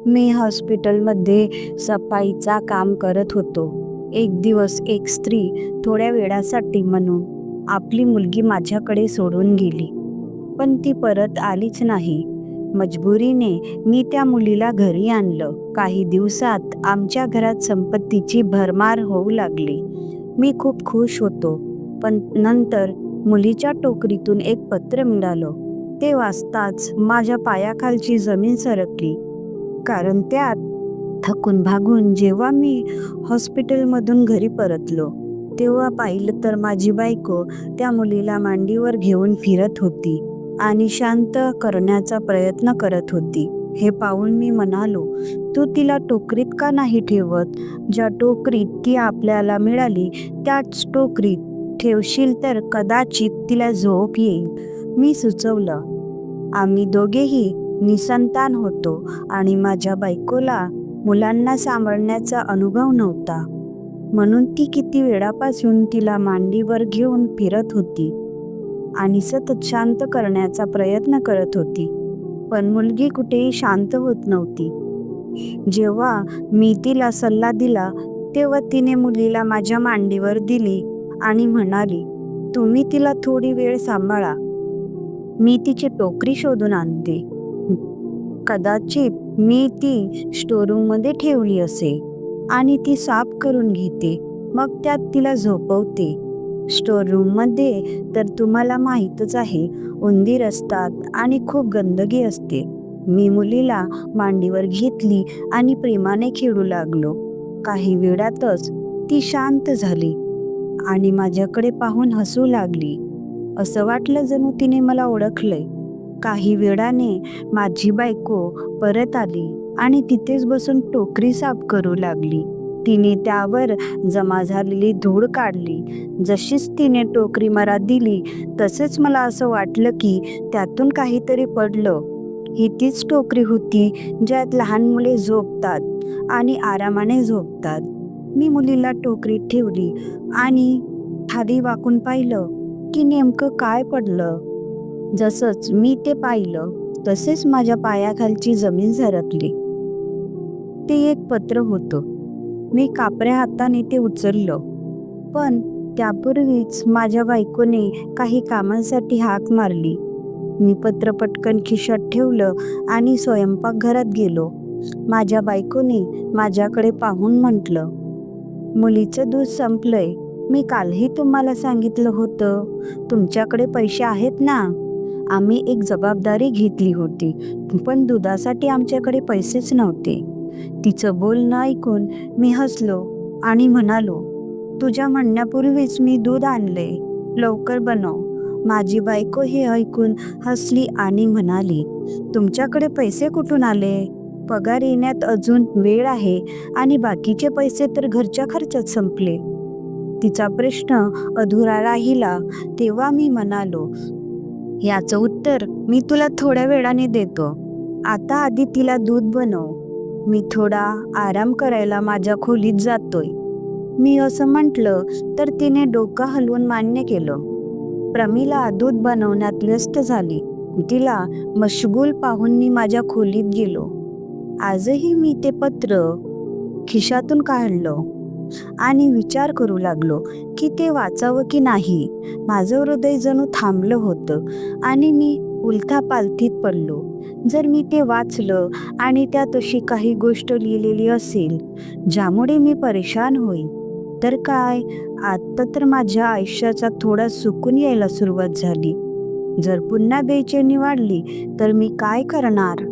मी हॉस्पिटलमध्ये सफाईचा काम करत होतो. एक दिवस एक स्त्री थोड्या वेळासाठी म्हणून आपली मुलगी माझ्याकडे सोडून गेली, पण ती परत आलीच नाही. मजबुरीने मी त्या मुलीला घरी आणलं. काही दिवसात आमच्या घरात संपत्तीची भरमार होऊ लागली. मी खूप खुश होतो, पण नंतर मुलीच्या टोकरीतून एक पत्र मिळालं. ते वाचताच माझ्या पायाखालची जमीन सरकली, कारण त्यात थकून भागून जेव्हा मी हॉस्पिटलमधून घरी परतलो, तेव्हा पाहिलं तर माझी बायको त्या मुलीला मांडीवर घेऊन फिरत होती आणि शांत करण्याचा प्रयत्न करत होती. हे पाहून मी म्हणालो, तू तिला टोकरीत का नाही ठेवत? ज्या टोकरीत ती आपल्याला मिळाली त्याच टोकरीत ठेवशील तर कदाचित तिला झोप येईल. मी सुचवलं. आम्ही दोघेही निसंतान होतो आणि माझ्या बायकोला मुलांना सांभाळण्याचा अनुभव नव्हता, म्हणून ती किती वेळापासून तिला मांडीवर घेऊन फिरत होती आणि सतत शांत करण्याचा प्रयत्न करत होती, पण मुलगी कुठेही शांत होत नव्हती. जेव्हा मी तिला सल्ला दिला तेव्हा तिने मुलीला माझ्या मांडीवर दिली आणि म्हणाली, तुम्ही तिला थोडी वेळ सांभाळा, मी तिची टोकरी शोधून आणते. कदाचित मी ती स्टोरूममध्ये ठेवली असेल आणि ती साफ करून घेते, मग त्यात तिला झोपवते. स्टोरूममध्ये तर तुम्हाला माहीतच आहे, उंदीर असतात आणि खूप गंदगी असते. मी मुलीला मांडीवर घेतली आणि प्रेमाने खेळू लागलो. काही वेळातच ती शांत झाली आणि माझ्याकडे पाहून हसू लागली. असं वाटलं जणू तिने मला ओळखलंय. काही वेळाने माझी बायको परत आली आणि तिथेच बसून टोकरी साफ करू लागली. तिने त्यावर जमा झालेली धूळ काढली. जशीच तिने टोकरी मला दिली तसेच मला असं वाटलं की त्यातून काहीतरी पडलं. ही तीच टोकरी होती ज्यात लहान मुले झोपतात आणि आरामाने झोपतात. मी मुलीला टोकरीत ठेवली आणि खाली वाकून पाहिलं की नेमकं काय पडलं. जसंच मी ते पाहिलं तसेच माझ्या पायाखालची जमीन सरकली. ते एक पत्र होतं. मी कापऱ्या हाताने ते उचललं, पण त्यापूर्वीच माझ्या बायकोने काही कामांसाठी हाक मारली. मी पत्र पटकन खिशात ठेवलं आणि स्वयंपाकघरात गेलो. माझ्या बायकोने माझ्याकडे पाहून म्हटलं, मुलीचं दूध संपलंय. मी कालही तुम्हाला सांगितलं होतं, तुमच्याकडे पैसे आहेत ना? आम्ही एक जबाबदारी घेतली होती, पण दुधासाठी आमच्याकडे पैसेच नव्हते. तिचं बोलणं ऐकून मी हसलो आणि म्हणालो, तुझ्या म्हणण्यापूर्वीच मी दूध आणले, लवकर बनव. माझी बायको हे ऐकून हसली आणि म्हणाली, तुमच्याकडे पैसे कुठून आले? पगार येण्यात अजून वेळ आहे आणि बाकीचे पैसे तर घरच्या खर्चात संपले. तिचा प्रश्न अधुरा राहिला. तेव्हा मी म्हणालो, याचं उत्तर मी तुला थोड्या वेळाने देतो. आता आधी तिला दूध बनव. मी थोडा आराम करायला माझ्या खोलीत जातोय. मी असं म्हटलं तर तिने डोकं हलवून मान्य केलं. प्रमिला दूध बनवण्यात व्यस्त झाली. तिला मशगूल पाहून मी माझ्या खोलीत गेलो. आजही मी ते पत्र खिशातून काढलं आणि विचार करू लागलो की ते वाचावं की नाही. माझं हृदय जणू थांबलं होतं आणि मी उलथापालथीत पडलो. जर मी ते वाचलं आणि त्यात अशी काही गोष्ट लिहिलेली असेल ज्यामुळे मी परेशान होईन तर काय? आता तर माझ्या आयुष्याचा थोडा सुकून यायला सुरुवात झाली. जर पुन्हा बेचैनी वाढली तर मी काय करणार?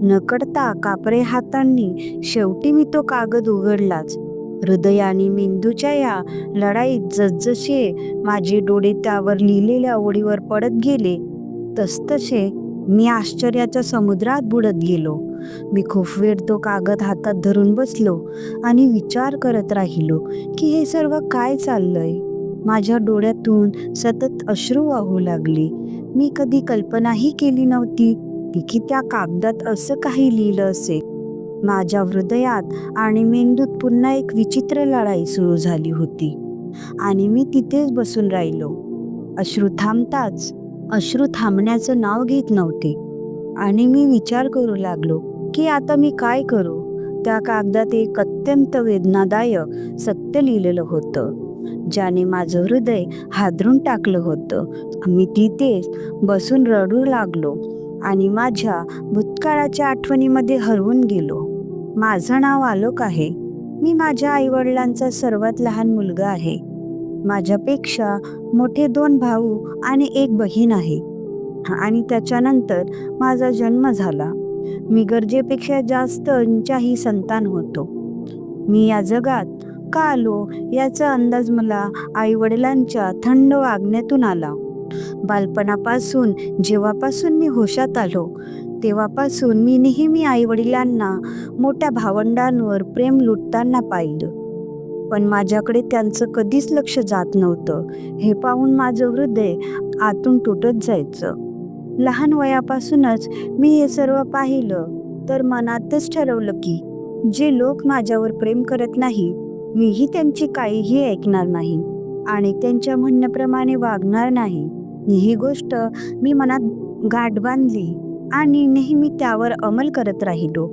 नकळता कापरे हातांनी शेवटी मी तो कागद उघडलाच. हृदय आणि मेंदूच्या या लढाईत जसजसे माझे डोळे त्यावर लिहिलेल्या ओळीवर पडत गेले तसतसे मी आश्चर्याच्या समुद्रात बुडत गेलो. मी खूप वेळ तो कागद हातात धरून बसलो आणि विचार करत राहिलो की हे सर्व काय चाललंय. माझ्या डोळ्यातून सतत अश्रू वाहू लागले. मी कधी कल्पनाही केली नव्हती की त्या कागदात असं काही लिहिलं असेल. माझ्या हृदयात आणि मेंदूत पुन्हा एक विचित्र लढाई सुरू झाली होती आणि मी तिथेच बसून राहिलो. अश्रू थांबण्याचं नाव घेत नव्हते आणि मी विचार करू लागलो की आता मी काय करू. त्या कागदात एक अत्यंत वेदनादायक सत्य लिहिलेलं होतं, ज्याने माझं हृदय हादरून टाकलं होतं. मी तिथेच बसून रडू लागलो आणि माझ्या भूतकाळाच्या आठवणीमध्ये हरवून गेलो. माझं नाव आलोक आहे. मी माझ्या आईवडिलांचा सर्वात लहान मुलगा आहे. माझ्यापेक्षा मोठे 2 भाऊ आणि 1 बहीण आहे. आणि त्याच्यानंतर माझा जन्म झाला. मी गरजेपेक्षा जास्त अंशाही संतान होतो. मी या जगात का आलो याचा अंदाज मला आईवडिलांच्या थंड वागण्यातून आला. बालपणापासून जेव्हापासून मी होशात आलो तेव्हापासून मी नेहमी आईवडिलांना मोठ्या भावंडांवर प्रेम लुटताना पाहिलं. पण माझ्याकडे त्यांचं कधीच लक्ष जात नव्हतं. हे पाहून माझं हृदय आतून तुटत जायचं. लहान वयापासूनच मी हे सर्व पाहिलं तर मनातच ठरवलं की जे लोक माझ्यावर प्रेम करत नाही, मीही त्यांची काहीही ऐकणार नाही आणि त्यांच्या म्हणण्याप्रमाणे वागणार नाही. ही गोष्ट मी मनात गाठ बांधली आणि नेहमी त्यावर अंमल करत राहिलो.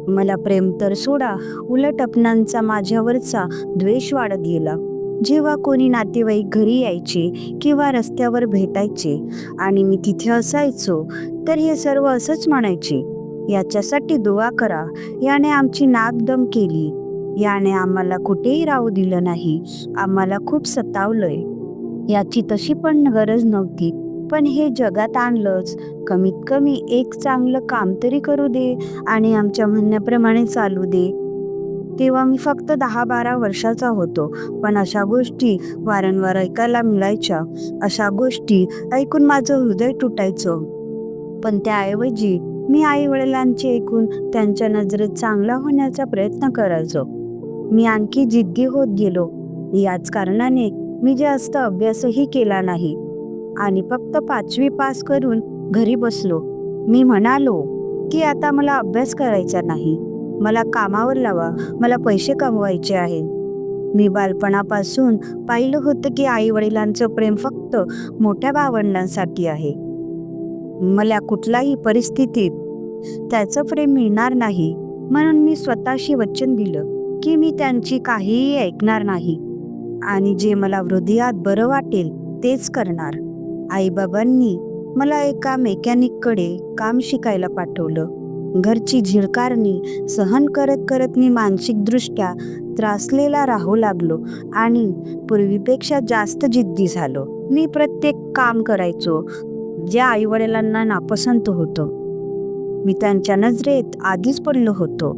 मला प्रेम तर सोडा, उलट अपनांचा माझ्यावरचा द्वेष वाढत गेला. जेव्हा कोणी नातेवाईक घरी यायचे किंवा रस्त्यावर भेटायचे आणि मी तिथे असायचो तर हे सर्व असंच म्हणायचे, याच्यासाठी दुआ करा, याने आमची नाकदम केली, याने आम्हाला कुठेही राहू दिलं नाही, आम्हाला खूप सतावलंय. याची तशी पण गरज नव्हती, पण हे जगात आणलंच, कमीत कमी एक चांगलं काम तरी करू दे आणि आमच्या म्हणण्याप्रमाणे चालू दे. तेव्हा मी फक्त 10-12 वर्षाचा होतो, पण अशा गोष्टी वारंवार ऐकायला मिळायच्या. अशा गोष्टी ऐकून माझं हृदय तुटायचं. पण त्याऐवजी मी आई वडिलांचे ऐकून त्यांच्या नजरेत चांगला होण्याचा प्रयत्न करायचो. मी आणखी जिद्दी होत गेलो. याच कारणाने मी जास्त अभ्यासही केला नाही आणि फक्त 5वी पास करून घरी बसलो. मी म्हणालो की आता मला अभ्यास करायचा नाही, मला कामावर लावा, मला पैसे कमवायचे आहेत. मी बालपणापासून पाहिलं होतं की आई वडिलांचं प्रेम फक्त मोठ्या भावंडांसाठी आहे. मला कुठल्याही परिस्थितीत त्याचं प्रेम मिळणार नाही, म्हणून मी स्वतःशी वचन दिलं की मी त्यांची काहीही ऐकणार नाही आणि जे मला हृदयात बरं वाटेल तेच करणार. आईबाबांनी मला एका मेकॅनिककडे काम शिकायला पाठवलं. घरची झिडकारणी सहन करत करत मी मानसिकदृष्ट्या त्रासलेला राहू लागलो आणि पूर्वीपेक्षा जास्त जिद्दी झालो. मी प्रत्येक काम करायचो ज्या आईवडिलांना नापसंत होतं. मी त्यांच्या नजरेत आधीच पडलो होतो.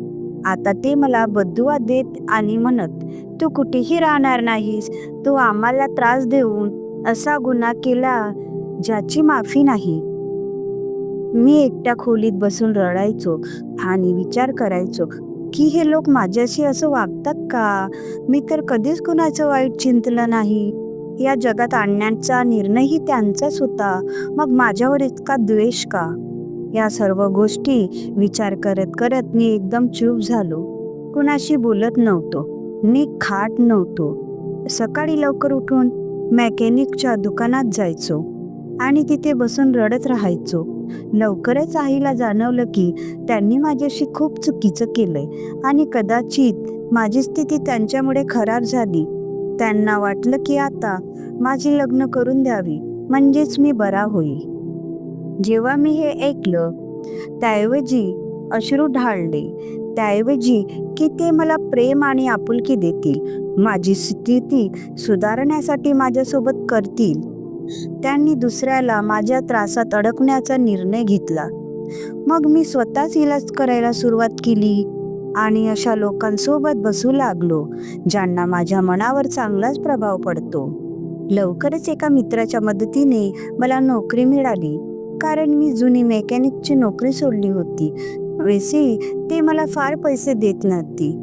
आता ते मला बदुआ देत आणि म्हणत, तू कुठेही राहणार नाहीस, तू आम्हाला त्रास देऊन असा गुन्हा केला ज्याची माफी नाही. मी एकट्या खोलीत बसून रडायचो आणि विचार करायचो की हे लोक माझ्याशी असं वागतात का? मी तर कधीच कुणाचं वाईट चिंतलं नाही. या जगात आणण्याचा निर्णयही त्यांचाच होता, मग माझ्यावर इतका द्वेष का? या सर्व गोष्टी विचार करत करत मी एकदम चूप झालो. कुणाशी बोलत नव्हतो, नीट खात नव्हतो. सकाळी लवकर उठून मेकॅनिकच्या दुकानात जायचो आणि तिथे बसून रडत राहायचो. लवकरच आईला जाणवलं की त्यांनी माझ्याशी खूप चुकीचं केलंय आणि कदाचित माझी स्थिती त्यांच्यामुळे खराब झाली. त्यांना वाटलं की आता माझी लग्न करून द्यावी, म्हणजेच मी बरा होईल. जेव्हा मी हे ऐकलं त्याऐवजी अश्रू ढाळले, त्याऐवजी की ते मला प्रेम आणि आपुलकी देतील, माझी स्थिती सुधारण्यासाठी माझ्यासोबत करतील, त्यांनी दुसऱ्याला माझ्या त्रासात अडकण्याचा निर्णय घेतला. मग मी स्वतःच इलाज करायला सुरुवात केली आणि अशा लोकांसोबत बसू लागलो ज्यांना माझ्या मनावर चांगलाच प्रभाव पडतो. लवकरच एका मित्राच्या मदतीने मला नोकरी मिळाली, कारण मी जुनी मेकॅनिकची नोकरी सोडली होती. वैसे ते मला फार पैसे देत नव्हती.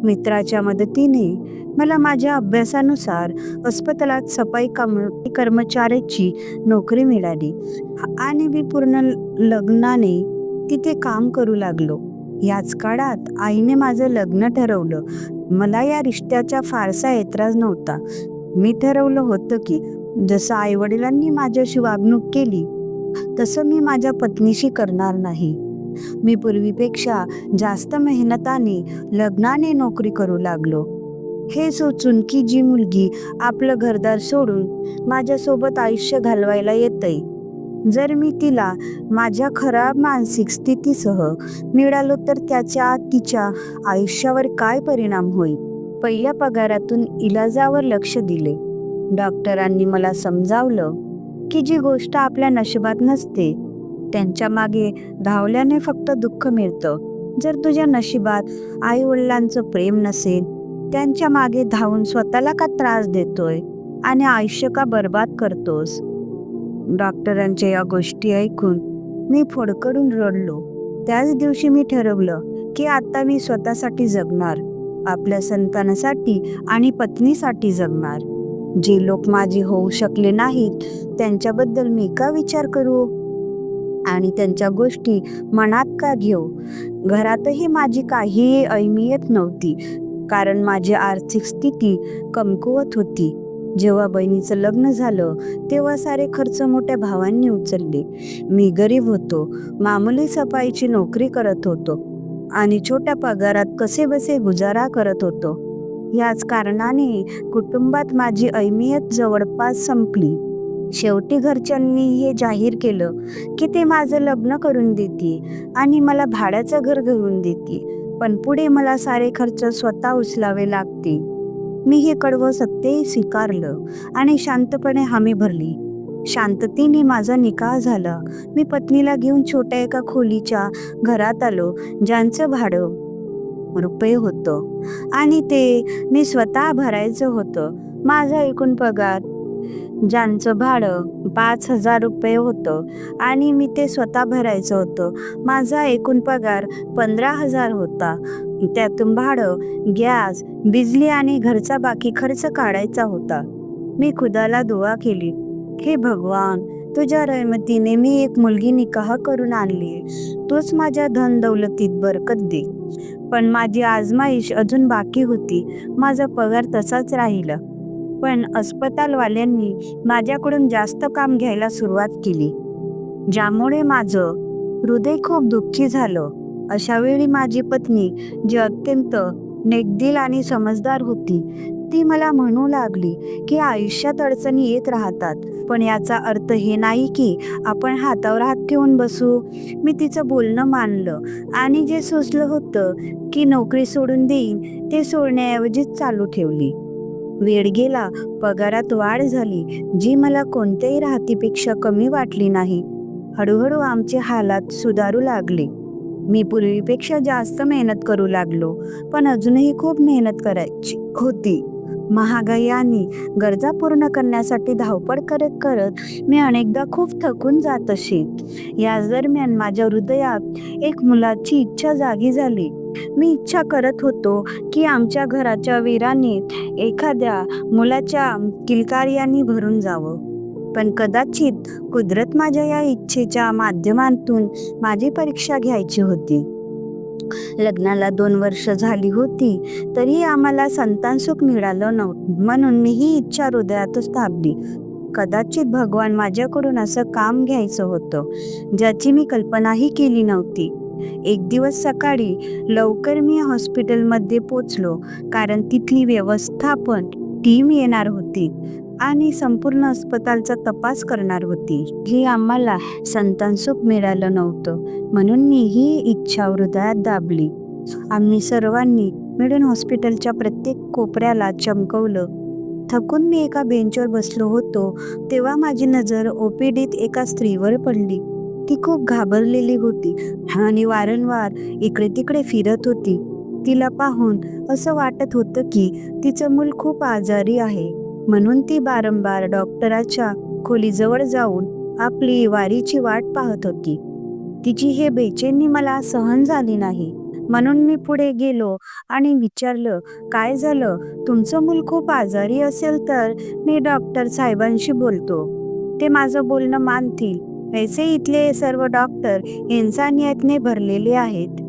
मित्राच्या मदतीने मला माझ्या अभ्यासानुसार अस्पतालात सफाई कर्मचाऱ्याची नोकरी मिळाली आणि मी पूर्ण लग्नाने तिथे काम करू लागलो. याच काळात आईने माझं लग्न ठरवलं. मला या रिश्त्याचा फारसा ऐतराज नव्हता. मी ठरवलं होतं की जसं आईवडिलांनी माझ्याशी वागणूक केली तसं मी माझ्या पत्नीशी करणार नाही. मी पूर्वीपेक्षा जास्त मेहनताने लग्नाने नोकरी करू लागलो. हे सोचून की जी मुलगी आपलं घरदार सोडून माझ्यासोबत आयुष्य घालवायला येतंय, जर मी तिला माझ्या खराब मानसिक स्थितीसह मिळालो तर त्याच्या तिच्या आयुष्यावर काय परिणाम होईल. पहिल्या पगारातून इलाजावर लक्ष दिले. डॉक्टरांनी मला समजावलं की जी गोष्ट आपल्या नशिबात नसते त्यांच्या मागे धावल्याने फक्त दुःख मिळतं. जर तुझ्या नशिबात आई वडिलांचं प्रेम नसेल, त्यांच्या मागे धावून स्वतःला का त्रास देतोय आणि आयुष्य का बर्बाद करतोस. डॉक्टरांच्या या गोष्टी ऐकून मी फडकडून रडलो. त्याच दिवशी मी ठरवलं की आता मी स्वतःसाठी जगणार, आपल्या संतानासाठी आणि पत्नीसाठी जगणार. जे लोक माझे होऊ शकले नाहीत त्यांच्याबद्दल मी का विचार करू आणि त्यांच्या गोष्टी मनात का घेऊ. घरातही माझी काही अहमियत नव्हती, कारण माझी आर्थिक स्थिती कमकुवत होती. जेव्हा बहिणीचं लग्न झालं तेव्हा सारे खर्च मोठ्या भावांनी उचलले. मी गरीब होतो, मामूली सफाईची नोकरी करत होतो आणि छोट्या पगारात कसेबसे गुजारा करत होतो. याच कारणाने कुटुंबात माझी अहमियत जवळपास संपली. शेवटी घरच्यांनी हे जाहीर केलं की ते माझं लग्न करून देते आणि मला भाड्याचं घर घेऊन देते, पण पुढे मला सारे खर्च स्वतः उचलावे लागते. मी हे कडवं सत्य स्वीकारलं आणि शांतपणे हमी भरली. शांततेने माझा निकाह झाला. मी पत्नीला घेऊन छोट्या एका खोलीच्या घरात आलो, ज्यांचं भाडं रुपये होतं आणि ते मी स्वतः भरायचं होतं. माझा एकूण पगार, ज्यांचं भाडं 5,000 रुपये होतं आणि मी ते स्वतः भरायचं होतं. माझा एकूण पगार 15,000 होता. त्यातून भाडं, गॅस, बिजली आणि घरचा बाकी खर्च काढायचा होता. मी खुदाला दुआ केली, हे भगवान, तुझ्या रहमतीने मी एक मुलगी निकाह करून आणली, तूच माझ्या धन दौलतीत बरकत दे. पण माझी आजमाईश अजून बाकी होती. माझा पगार तसाच राहिला, पण अस्पतालवाल्यांनी माझ्याकडून जास्त काम घ्यायला सुरुवात केली, ज्यामुळे माझं हृदय खूप दुःखी झालं. अशा वेळी माझी पत्नी, जी अत्यंत नेकदिल आणि समजदार होती, ती मला म्हणू लागली की आयुष्यात अडचणी येत राहतात, पण याचा अर्थ हे नाही की आपण हातावर हात ठेवून बसू. मी तिचं बोलणं मानलं आणि जे सुचलं होतं की नोकरी सोडून देईन, ते सोडण्याऐवजी चालू ठेवली. वेळ गेला, पगारात वाढ झाली, जी मला कोणत्याही राहतीपेक्षा कमी वाटली नाही. हळूहळू आमचे हालात सुधारू लागले. मी पूर्वीपेक्षा जास्त मेहनत करू लागलो, पण अजूनही खूप मेहनत करायची होती. महागाई आणि गरजा पूर्ण करण्यासाठी धावपळ करत करत मी अनेकदा खूप थकून जात असे. याच दरम्यान माझ्या हृदयात एक मुलाची इच्छा जागी झाली. मी इच्छा करत होतो की आमच्या घराच्या वीराने एखाद्या मुलाच्या किलकार्याने भरून जावं, पण कदाचित कुदरत माझ्या या इच्छेच्या माध्यमातून माझी परीक्षा घ्यायची होती. लग्नाला 2 वर्ष झाली होती, तरी आम्हाला संतानसुख मिळालं नव्हतं, म्हणून मी ही इच्छा हृदयातच दाबली. कदाचित भगवान माझ्याकडून असं काम घ्यायचं होतं, ज्याची मी कल्पनाही केली नव्हती. एक दिवस सकाळी लवकर मी हॉस्पिटलमध्ये पोचलो, कारण तिथली व्यवस्थापन टीम येणार होती आणि संपूर्ण अस्पतालचा तपास करणार होती. ही आम्हाला संतानसुख मिळालं नव्हतं, म्हणून मी ही इच्छा हृदयात दाबली. आम्ही सर्वांनी मिळून हॉस्पिटलच्या प्रत्येक कोपऱ्याला चमकवलं. थकून मी एका बेंचवर बसलो होतो, तेव्हा माझी नजर ओपीडीत एका स्त्रीवर पडली. ती खूप घाबरलेली होती आणि वारंवार इकडे तिकडे फिरत होती. तिला पाहून असं वाटत होतं की तिचं मूल खूप आजारी आहे, म्हणून ती वारंवार डॉक्टराच्या खोलीजवळ जाऊन आपली वारीची वाट पाहत होती. तिची हे बेचैनी मला सहन झाली नाही, म्हणून मी पुढे गेलो आणि विचारलं, काय झालं? तुमचं मूल खूप आजारी असेल तर मी डॉक्टर साहेबांशी बोलतो, ते माझं बोलणं मानतील. ऐसे इथले सर्व डॉक्टर इन्सानियतने भरलेले आहेत.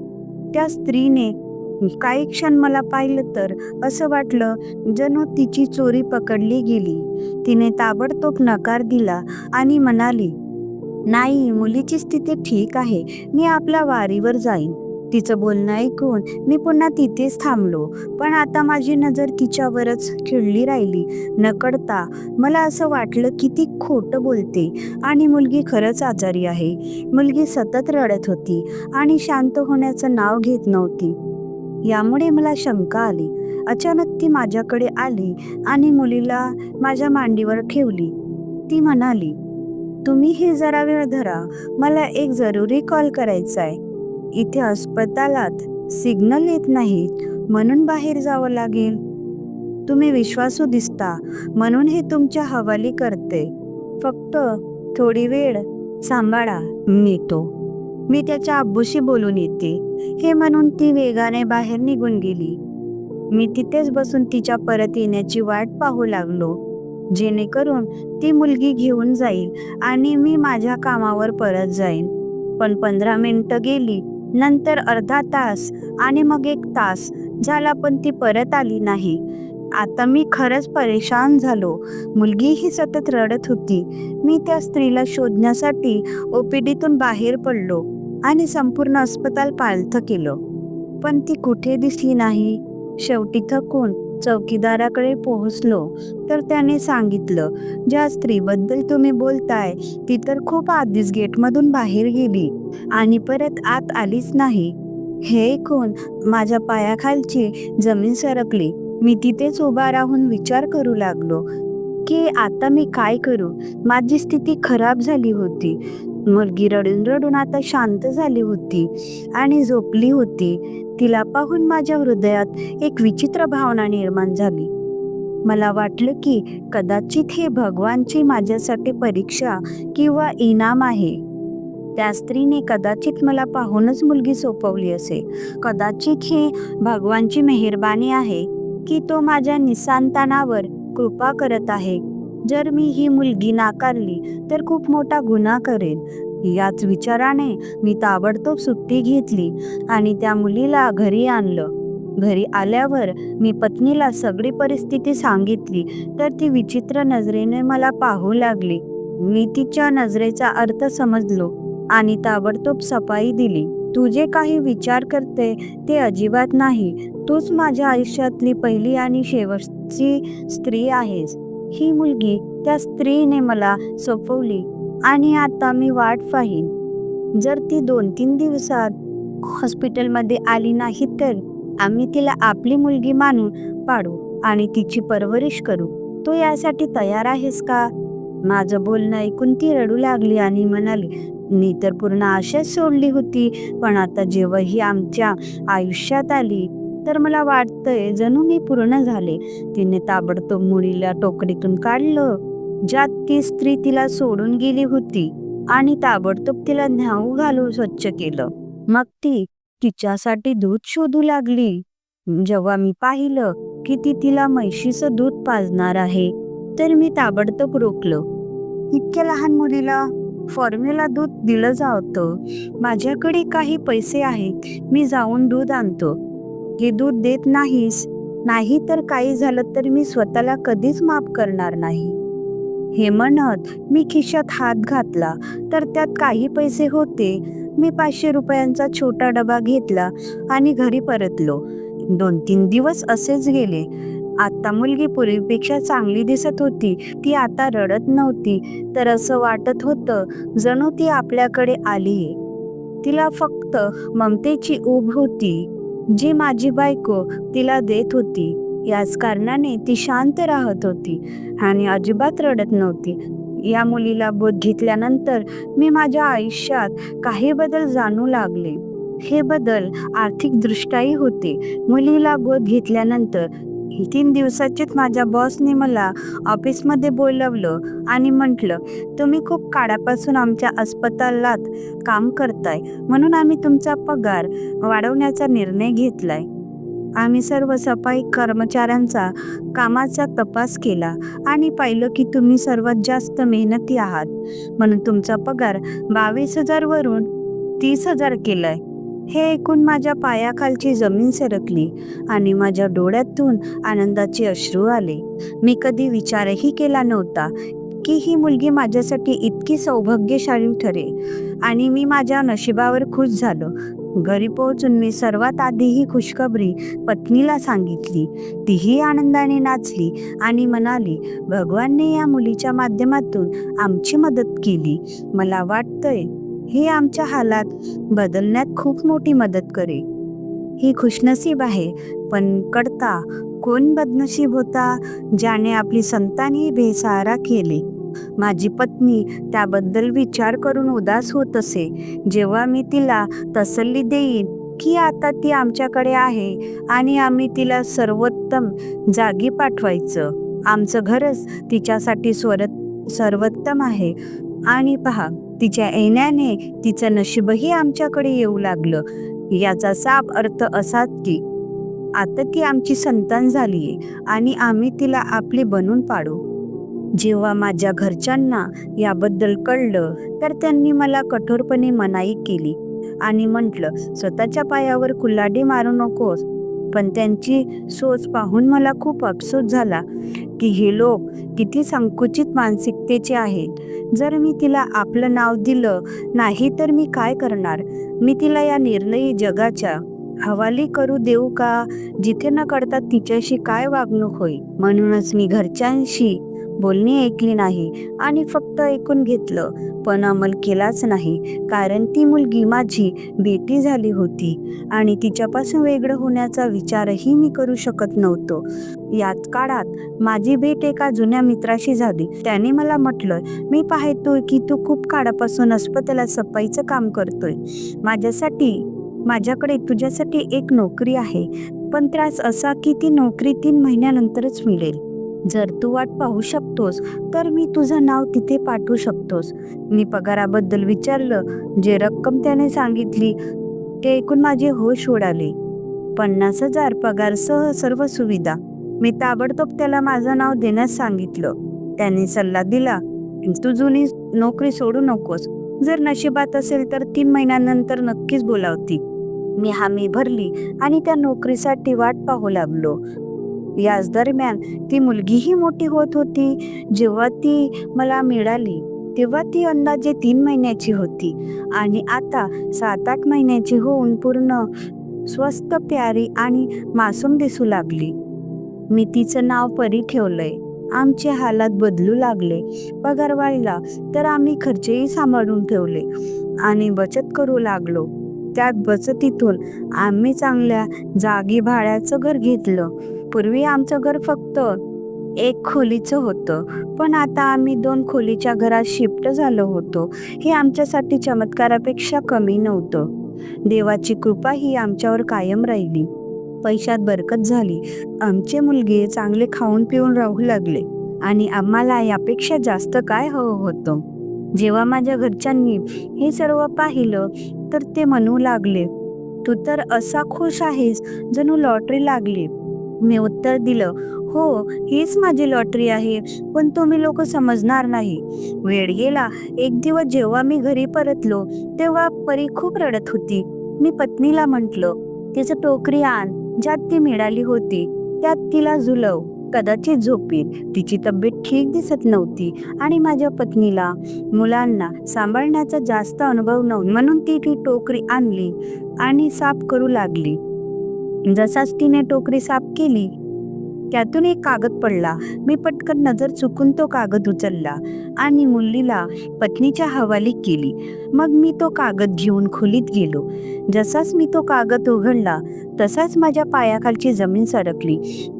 त्या स्त्रीने काही क्षण मला पाहिलं तर असं वाटलं जणू तिची चोरी पकडली गेली. तिने ताबडतोब नकार दिला आणि म्हणाली, नाही, मुलीची स्थिती ठीक आहे. मी आपल्या वारीवर जाईन. तिचं बोलणं ऐकून मी पुन्हा तिथेच थांबलो. पण आता माझी नजर तिच्यावरच खिळली राहिली. नकळता मला असं वाटलं की ती खोटं बोलते आणि मुलगी खरंच आजारी आहे. मुलगी सतत रडत होती आणि शांत होण्याचं नाव घेत नव्हती. यामुळे मला शंका आली. अचानक ती माझ्याकडे आली आणि मुलीला माझ्या मांडीवर ठेवली. ती म्हणाली, तुम्ही हे जरा वेळ धरा, मला एक जरुरी कॉल करायचा आहे. इथे अस्पतालात सिग्नल येत नाहीत, म्हणून बाहेर जावं लागेल. तुम्ही विश्वासू दिसता, म्हणून हे तुमच्या हवाली करते. फक्त थोडी वेळ सांभाळा, मी येतो. मी त्याच्या आब्बूशी बोलून येते, हे म्हणून ती वेगाने बाहेर निघून गेली. मी तिथेच बसून तिच्या परत येण्याची वाट पाहू लागलो, जेणेकरून ती मुलगी घेऊन जाईल आणि मी माझ्या कामावर परत जाईन. पण 15 मिनिटं गेली, नंतर अर्धा तास आणि मग 1 तास झाला, पण ती परत आली नाही. आता मी खरंच परेशान झालो. मुलगीही सतत रडत होती. मी त्या स्त्रीला शोधण्यासाठी ओपीडीतून बाहेर पडलो आणि संपूर्ण अस्पताल पालथं केलं, पण ती कुठे दिसली नाही. शेवटी थकून चौकीदाराकडे पोहोचलो, तर त्याने सांगितलं, ज्या स्त्रीबद्दल तुम्ही बोलताय ती तर खूप आधीच गेटमधून बाहेर गेली आणि परत आत आलीच नाही. हे ऐकून माझ्या पायाखालची जमीन सरकली. मी तिथेच उभा राहून विचार करू लागलो की आता मी काय करू. माझी स्थिती खराब झाली होती. मुलगी रडून रडून आता शांत झाली होती आणि झोपली होती. तिला पाहून माझ्या हृदयात एक विचित्र भावना निर्माण झाली. मला वाटलं की कदाचित हे भगवानची माझ्यासाठी परीक्षा किंवा इनाम आहे. त्या स्त्रीने कदाचित मला पाहूनच मुलगी सोपवली असेल. कदाचित ही भगवानची मेहरबानी आहे की तो माझ्या निसंतानावर कृपा करत आहे. जर मी ही मुलगी नाकारली तर खूप मोठा गुन्हा करेन. याच विचाराने मी ताबडतोब सुट्टी घेतली आणि त्या मुलीला घरी आणलं. घरी आल्यावर मी पत्नीला सगळी परिस्थिती सांगितली, तर ती विचित्र नजरेने मला पाहू लागली. मी तिच्या नजरेचा अर्थ समजलो आणि ताबडतोब सफाई दिली. तू जे काही विचार करते ते अजिबात नाही. तूच माझ्या आयुष्यातली पहिली आणि शेवटची स्त्री आहेस. ही मुलगी त्या स्त्रीने मला सोपवली आणि आता मी वाट पाहीन. जर ती 2-3 दिवसात हॉस्पिटलमध्ये आली नाही तर आम्ही तिला आपली मुलगी मानून पाडू आणि तिची परवरिश करू. तू यासाठी तयार आहेस का? माझं बोलणं ऐकून ती रडू लागली आणि म्हणाली, मी तर पूर्ण आशाच सोडली होती, पण आता जेव्हा ही आमच्या आयुष्यात आली तर मला वाटतंय जणू मी पूर्ण झाले. तिने ताबडतोब मुलीला टोकरीतून काढलं ज्यात ती स्त्री तिला सोडून गेली होती आणि ताबडतोब तिला न्हाऊ घालून स्वच्छ केलं. मग ती तिच्यासाठी दूध शोधू लागली. जेव्हा मी पाहिलं की ती तिला म्हैशीचं दूध पाजणार आहे, तर मी ताबडतोब रोखलं. इतक्या लहान मुलीला फॉर्म्युला दूध दिलं जातं. माझ्याकडे काही पैसे आहेत, मी जाऊन दूध आणतो. हे दूध देत नाहीस, नाही तर काही झालं तर मी स्वतःला कधीच माफ करणार नाही. हे म्हणत मी खिशात हात घातला, तर त्यात काही पैसे होते. मी 500 रुपयांचा छोटा डबा घेतला आणि घरी परतलो. 2-3 दिवस असेच गेले. आता मुलगी पूर्वीपेक्षा चांगली दिसत होती. ती आता रडत नव्हती, तर असं वाटत होतं जणू ती आपल्याकडे आलीये. तिला फक्त ममतेची ऊब होती, जी माझी बायको तिला देत होती. याच कारणाने ती शांत राहत होती आणि अजिबात रडत नव्हती. या मुलीला बोध घेतल्यानंतर मी माझ्या आयुष्यात काही बदल जाणू लागले. हे बदल आर्थिकदृष्ट्याही होते. मुलीला गोद घेतल्यानंतर 3 दिवसाचीच माझ्या बॉसने मला ऑफिसमध्ये बोलवलं आणि म्हटलं, तुम्ही खूप काळापासून आमच्या अस्पतालात काम करताय, म्हणून आम्ही तुमचा पगार वाढवण्याचा निर्णय घेतलाय. आम्ही सर्व सफाई कर्मचाऱ्यांचा कामाचा तपास केला आणि पाहिलं की तुम्ही सर्वात जास्त मेहनती आहात, म्हणून तुमचा पगार 22,000 वरून 30,000 केलाय. हे ऐकून माझ्या पायाखालची जमीन सरकली आणि माझ्या डोळ्यातून आनंदाचे अश्रू आले. मी कधी विचारही केला नव्हता की ही मुलगी माझ्यासाठी इतकी सौभाग्यशाली ठरेल आणि मी माझ्या नशिबावर खुश झालो. घरी पोहोचून मी सर्वात आधी ही खुशखबरी पत्नीला सांगितली. तीही आनंदाने नाचली आणि म्हणाली, भगवानने या मुलीच्या माध्यमातून आमची मदत केली. मला वाटतंय हे आमच्या हालात बदलण्यात खूप मोठी मदत करेल. ही खुशनसीब आहे, पण कळता कोण बदनशीब होता ज्याने आपली संतानही बेसहारा केली. माझी पत्नी त्याबद्दल विचार करून उदास होत असे. जेव्हा मी तिला तसल्ली देईन की आता ती आमच्याकडे आहे आणि आम्ही तिला सर्वोत्तम जागी पाठवायचं, आमचं घरच तिच्यासाठी सर्वोत्तम आहे आणि पहा, तिच्या येण्याने तिचं नशीबही आमच्याकडे येऊ लागलं. याचा साफ अर्थ असाच की आता ती आमची संतान झालीये आणि आम्ही तिला आपली बनवून पाडू. जेव्हा माझ्या घरच्यांना याबद्दल कळलं तर त्यांनी मला कठोरपणे मनाई केली आणि म्हटलं, स्वतःच्या पायावर कुल्हाडी मारू नकोस. पण त्यांची सोच पाहून मला खूप अफसोस झाला की हे लोक किती संकुचित मानसिकतेचे आहेत. जर मी तिला आपलं नाव दिलं नाही तर मी काय करणार? मी तिला या निर्णयी जगाच्या हवाली करू देऊ का, जिथे न कळता तिच्याशी काय वागणूक होईल? म्हणूनच मी घरच्यांशी बोलणी ऐकली नाही आणि फक्त ऐकून घेतलं, पण अंमल केलाच नाही. कारण ती मुलगी माझी बेटी झाली होती आणि तिच्यापासून वेगळं होण्याचा विचारही मी करू शकत नव्हतो. याच काळात माझी भेट एका जुन्या मित्राशी झाली. त्याने मला म्हटलं, मी पाहतोय की तू खूप काळापासून अस्पतालात सफाईचं काम करतोय. माझ्याकडे तुझ्यासाठी एक नोकरी आहे, पण त्रास असा की ती नोकरी 3 महिन्यानंतरच मिळेल. जर तू वाट पाहू शकतोस तर मी तुझं नाव तिथे पाठवू शकतोस. मी पगाराबद्दल विचारलं. जे रक्कम त्याने सांगितली ते ऐकून माझे होश उडाले. 50,000 पगारसह सर्व सुविधा. मी ताबडतोब त्याला माझं नाव देण्यास सांगितलं. त्याने सल्ला दिला, तू जुनी नोकरी सोडू नकोस. जर नशिबात असेल तर 3 महिन्यानंतर नक्कीच बोलावती. मी हमी भरली आणि त्या नोकरीसाठी वाट पाहू लागलो. याच दरम्यान ती मुलगीही मोठी होत होती. जेव्हा ती मला मिळाली तेव्हा ती अंदाजे 3 महिन्याची होती आणि आता 7-8 महिन्याची होऊन पूर्ण स्वस्थ, प्यारी आणि मासूम दिसू लागली. मी तिचं नाव परी ठेवलंय. आमचे हालात बदलू लागले. पगार वाढला तर आम्ही खर्चही सांभाळून ठेवले आणि बचत करू लागलो. त्यात बचतीतून आम्ही चांगल्या जागी भाड्याचं घर घेतलं. पूर्वी आमचं घर फक्त 1 खोलीचं होतं, पण आता आम्ही 2 खोलीच्या घरात शिफ्ट झालो होतो. हे आमच्यासाठी चमत्कारापेक्षा कमी नव्हतं. देवाची कृपा ही आमच्यावर कायम राहिली. पैशात बरकत झाली. आमचे मुलगे चांगले खाऊन पिऊन राहू लागले आणि आम्हाला यापेक्षा जास्त काय हवं होतं? जेव्हा माझ्या घरच्यांनी हे सर्व पाहिलं तर ते म्हणू लागले, तू तर असा खुश आहेस जणू लॉटरी लागली. मी उत्तर दिलं, हो, हीच माझी लॉटरी आहे, पण तुम्ही लोक समजणार नाही. वेळ गेला. एक दिवस जेव्हा मी घरी परतलो तेव्हा परी खूप रडत होती. मी पत्नीला म्हटलं, तिचं टोकरी आण ज्यात ती मिळाली होती, त्यात तिला झुलव, कदाचित झोपेल. तिची तब्येत ठीक दिसत नव्हती आणि माझ्या पत्नीला मुलांना सांभाळण्याचा जास्त अनुभव नव्हता, म्हणून ती टोकरी आणली आणि साफ करू लागली. जसाच तिने टोकरी साफ केली त्यातून एक कागद पडला. मी पटकन नजर चुकून तो कागद उचलला आणि मुलीला पत्नीच्या हवाली केली. मग मी तो कागद घेऊन खोलीत गेलो. जसाच मी तो कागद उघडला तसाच माझ्या पायाखालची जमीन सरकली.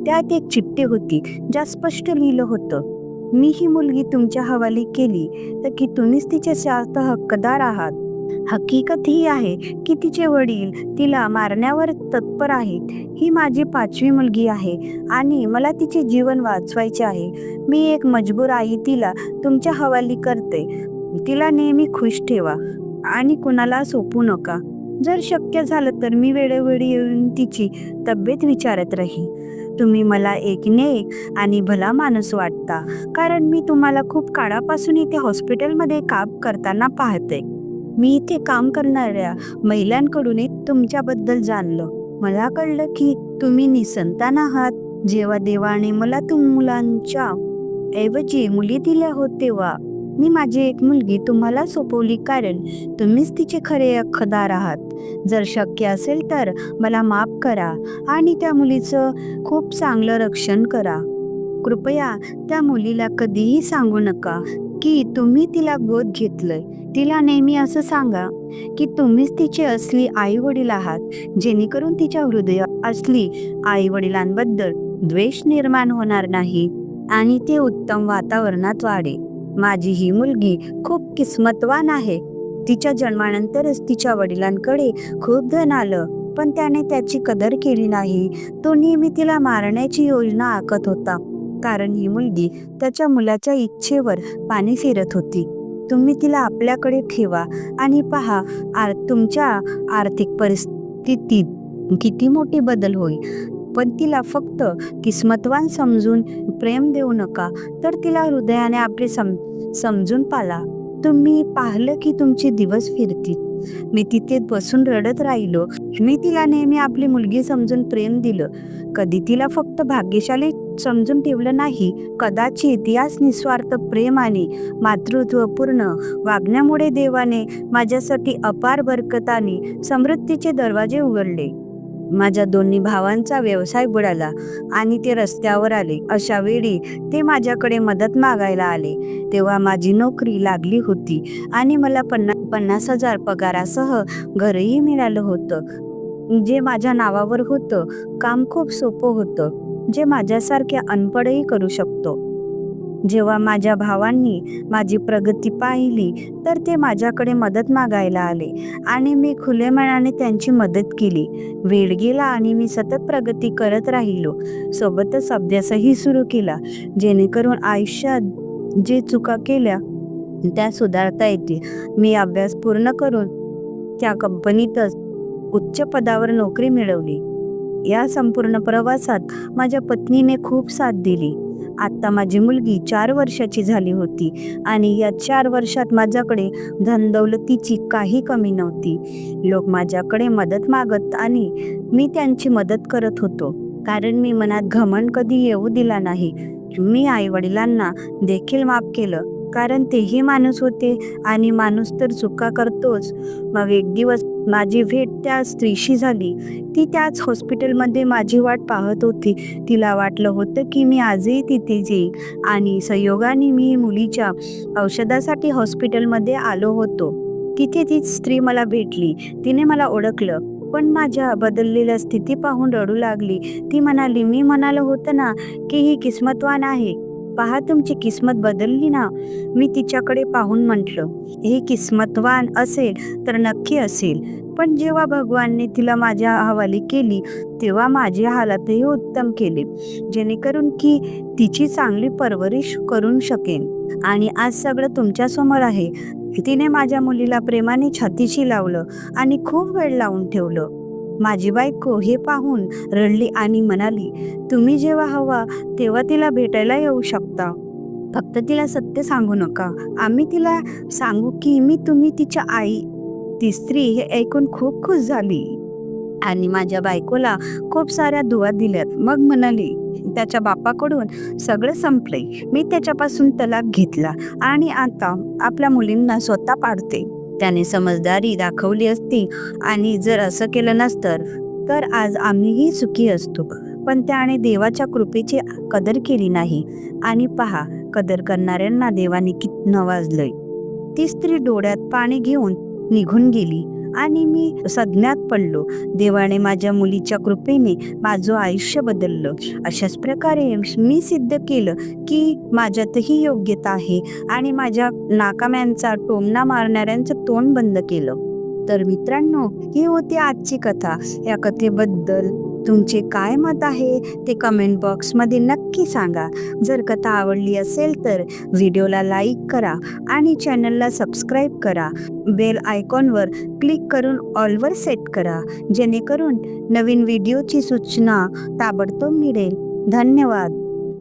त्यात एक चिठ्ठी होती ज्यात स्पष्ट लिहिलं होतं, मी ही मुलगी तुमच्या हवाली केली तर की तुम्हीच तिचे शाश्वत हक्कदार आहात. हकीकत ही आहे की तिचे वडील तिला मारण्यावर तत्पर आहेत. ही माझी 5वी मुलगी आहे आणि मला तिचे जीवन वाचवायचे आहे. मी एक मजबूर आई तिला तुमच्या हवाली करते. तिला नेहमी खुश ठेवा आणि कुणाला सोपू नका. जर शक्य झालं तर मी वेळोवेळी येऊन तिची तब्येत विचारत राहीन. तुम्ही मला एक नेक आणि भला माणूस वाटता, कारण मी तुम्हाला खूप काळापासून इथे हॉस्पिटलमध्ये काम करताना पाहते. मी इथे काम करणाऱ्या महिलांकडून तुमच्याबद्दल जाणलं. मला कळलं की तुम्ही निसंतान आहात. जेव्हा देवाने मला मुलांच्या ऐवजी मुली दिल्या होत तेव्हा मी माझी एक मुलगी तुम्हाला सोपवली, कारण तुम्हीच तिचे खरे हक्कदार आहात. जर शक्य असेल तर मला माफ करा आणि त्या मुलीचं खूप चांगलं रक्षण करा. कृपया त्या मुलीला कधीही सांगू नका की तुम्ही तिला गोद घेतलंय. तिला नेहमी असं सांगा की तुम्हीच तिचे असली आई वडील आहात, जेणेकरून तिच्या हृदयात असली आई वडिलांबद्दल द्वेष निर्माण होणार नाही आणि ते उत्तम वातावरणात वाढे. माझी ही मुलगी खूप किस्मतवान आहे. तिच्या जन्मानंतरच तिच्या वडिलांकडे खूप धन आलं, पण त्याने त्याची कदर केली नाही. तो नेहमी तिला मारण्याची योजना आखत होता, कारण ही मुलगी त्याच्या मुलाच्या इच्छेवर पाणी फिरत होती. तुम्ही तिला आपल्याकडे ठेवा आणि पहा तुमच्या आर्थिक परिस्थितीत किती मोठी बदल होईल. पण तिला फक्त किस्मतवान समजून प्रेम देऊ नका, तर तिला हृदयाने आपले समजून पाला. तुम्ही पाहिलं की तुमचे दिवस फिरतील. मी तिथे बसून रडत राहिलो. मी तिला नेहमी आपली मुलगी समजून प्रेम दिलं. कधी तिला फक्त भाग्यशाली समजून ठेवलं नाही. कदाचित याच निस्वार्थ प्रेम आणि मातृत्वपूर्ण वागण्यामुळे देवाने माझ्यासाठी अपार बरकत आणि समृद्धीचे दरवाजे उघडले. माझ्या दोन्ही भावांचा व्यवसाय बुडाला आणि ते रस्त्यावर आले. अशा वेळी ते माझ्याकडे मदत मागायला आले. तेव्हा माझी नोकरी लागली होती आणि मला 50,000 पगारासह घरही मिळालं होतं, जे माझ्या नावावर होतं. काम खूप सोपं होतं, जे माझ्यासारख्या अनपडही करू शकतो. जेव्हा माझ्या भावांनी माझी प्रगती पाहिली तर ते माझ्याकडे मदत मागायला आले आणि मी खुल्या मनाने त्यांची मदत केली. वेळ गेला आणि मी सतत प्रगती करत राहिलो. सोबतच अभ्यासही सुरू केला, जेणेकरून आयुष्यात जे चुका केल्या त्या सुधारता येतील. मी अभ्यास पूर्ण करून त्या कंपनीतच उच्च पदावर नोकरी मिळवली. या संपूर्ण प्रवासात माझ्या पत्नीने खूप साथ दिली. आता माझी मुलगी 4 वर्षाची झाली होती आणि या 4 वर्षात माझ्याकडे धनदौलतीची काही कमी नव्हती. लोक माझ्याकडे मदत मागत आणि मी त्यांची मदत करत होतो, कारण मी मनात घमंड कधी येऊ दिला नाही. मी आई वडिलांना देखील माफ केलं, कारण तेही माणूस होते आणि माणूस तर चुका करतोच. मग एक दिवस माझी भेट त्या स्त्रीशी झाली. ती त्याच हॉस्पिटलमध्ये माझी वाट पाहत होती. तिला वाटलं होतं की मी आजही तिथे येईन आणि संयोगाने मी मुलीच्या औषधासाठी हॉस्पिटलमध्ये आलो होतो. तिथे ती स्त्री मला भेटली. तिने मला ओळखलं, पण माझ्या बदललेल्या स्थिती पाहून रडू लागली. ती म्हणाली, मी म्हणालो होतं ना की ही किस्मतवान आहे. पहा, तुमची किस्मत बदलली ना. मी तिच्याकडे पाहून म्हटलं, हे किस्मतवान असेल तर नक्की असेल. पण जेव्हा भगवानने तिला माझ्या हवाली केली तेव्हा माझे हालातही उत्तम केले, जेणेकरून की तिची चांगली परवरिश करून शकेन. आणि आज सगळं तुमच्यासमोर आहे. तिने माझ्या मुलीला प्रेमाने छातीशी लावलं आणि खूप वेळ लावून ठेवलं. माझी बायको हे पाहून रडली आणि म्हणाली, तुम्ही जेव्हा हवा तेव्हा तिला भेटायला येऊ शकता. फक्त तिला सत्य सांगू नका. आम्ही तिला सांगू की तुम्ही तिच्या आई. ती स्त्री हे ऐकून खूप खुश झाली आणि माझ्या बायकोला खूप साऱ्या दुवा दिल्यात. मग म्हणाली, त्याच्या बापाकडून सगळं संपले. मी त्याच्यापासून तलाक घेतला आणि आता आपल्या मुलींना स्वतः पाडते. त्याने समजदारी दाखवली असती आणि जर असं केलं नसतं तर आज आम्हीही सुखी असतो. पण त्याने देवाच्या कृपेची कदर केली नाही आणि पहा, कदर करणाऱ्यांना देवाने किती नवाजलंय. ती स्त्री डोळ्यात पाणी घेऊन निघून गेली आणि मी सज्ञात पडलो. देवाने माझ्या मुलीच्या कृपेने माझं आयुष्य बदललं. अशाच प्रकारे मी सिद्ध केलं की माझ्यातही योग्यता आहे आणि माझ्या नाकाम्यांचा टोमणा मारणाऱ्यांचं तोंड बंद केलं. तर मित्रांनो, ही होती आजची कथा. या कथेबद्दल तुमचे काय मत आहे ते कमेंट बॉक्समध्ये नक्की सांगा. जर कथा आवडली असेल तर व्हिडिओला लाईक करा आणि चॅनलला सबस्क्राईब करा. बेल आयकॉनवर क्लिक करून ऑलवर सेट करा, जेणेकरून नवीन व्हिडिओची सूचना ताबडतोब मिळेल. धन्यवाद.